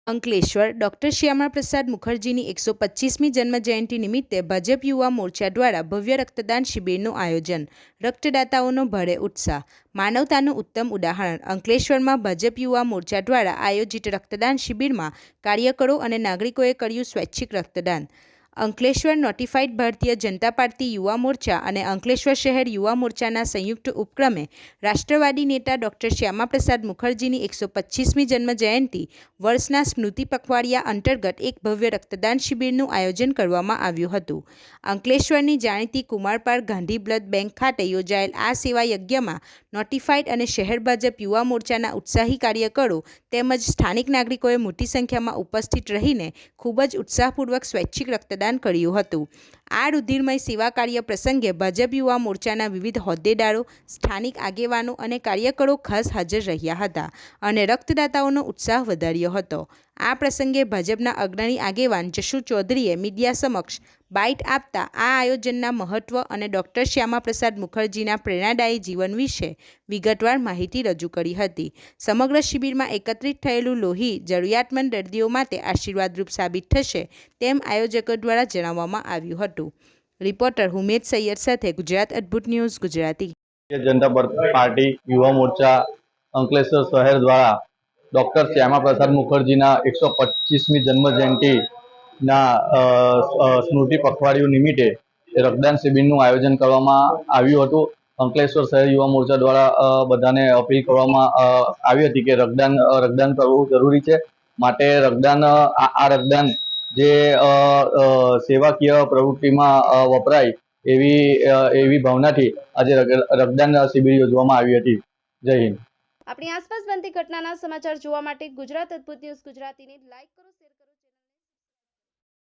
Ankleshwar doctor Shyama Prasad મુખર્જીની 125મી જન્મજયંતિ નિમિત્તે ભાજપ યુવા મોરચા દ્વારા ભવ્ય રક્તદાન શિબિરનું આયોજન. રક્તદાતાઓનો ભારે ઉત્સાહ. માનવતાનું ઉત્તમ ઉદાહરણ. અંકલેશ્વરમાં ભાજપ યુવા મોરચા દ્વારા આયોજિત રક્તદાન શિબિરમાં કાર્યકરો અને નાગરિકોએ કર્યું સ્વૈચ્છિક રક્તદાન. અંકલેશ્વર નોટિફાઈડ ભારતીય જનતા પાર્ટી યુવા મોરચા અને અંકલેશ્વર શહેર યુવા મોરચાના સંયુક્ત ઉપક્રમે રાષ્ટ્રવાદી નેતા ડોક્ટર શ્યામાપ્રસાદ મુખર્જીની 125મી જન્મજયંતિ વર્ષના સ્મૃતિ પખવાડિયા અંતર્ગત એક ભવ્ય રક્તદાન શિબિરનું આયોજન કરવામાં આવ્યું હતું. અંકલેશ્વરની જાણીતી કુમારપાળ ગાંધી બ્લડ બેંક ખાતે યોજાયેલ આ સેવા યજ્ઞમાં નોટિફાઈડ અને શહેર ભાજપ યુવા મોરચાના ઉત્સાહી કાર્યકરો તેમજ સ્થાનિક નાગરિકોએ મોટી સંખ્યામાં ઉપસ્થિત રહીને ખૂબ જ ઉત્સાહપૂર્વક સ્વૈચ્છિક રક્તદાન કર્યું હતું. આ રુધિરમય સેવા કાર્ય પ્રસંગે ભાજપ યુવા મોરચાના વિવિધ હોદ્દેદારો, સ્થાનિક આગેવાનો અને કાર્યકરો ખાસ હાજર રહ્યા હતા અને રક્તદાતાઓનો ઉત્સાહ વધાર્યો હતો. આ પ્રસંગે ભાજપના અગ્રણી આગેવાન જશુ ચૌધરીએ મીડિયા સમક્ષ બાઇટ આપતા આ આયોજનના મહત્વ અને ડોક્ટર શ્યામાપ્રસાદ મુખર્જીના પ્રેરણાદાયી જીવન વિશે વિગતવાર માહિતી રજૂ કરી હતી. સમગ્ર શિબિરમાં એકત્રિત થયેલું લોહી જરૂરિયાતમંદ દર્દીઓ માટે આશીર્વાદરૂપ સાબિત થશે તેમ આયોજકો દ્વારા જણાવવામાં આવ્યું હતું. રિપોર્ટર હુમેદ સૈયદ સાથે ગુજરાત અદ્ભુત ન્યૂઝ ગુજરાતી. જનતા પાર્ટી યુવા મોરચા અંકલેશ્વર શહેર દ્વારા ડોક્ટર શ્યામાપ્રસાદ મુખર્જીના 125મી જન્મજયંતિના સ્મૃતિ પખવાડિયું નિમિત્તે રક્તદાન શિબિરનું આયોજન કરવામાં આવ્યું હતું. અંકલેશ્વર શહેર યુવા મોરચા દ્વારા બધાને અપીલ કરવામાં આવી હતી કે રક્તદાન કરવું જરૂરી છે. માટે રક્તદાન જે સેવાકીય પ્રવૃત્તિમાં વપરાય એવી ભાવનાથી આજે રક્તદાન શિબિર યોજવામાં આવી હતી. જય હિન્દ. આપણી આસપાસ બનતી ઘટનાના સમાચાર જોવા માટે ગુજરાત અદ્ભુત ન્યૂઝ ગુજરાતીને લાઈક કરો.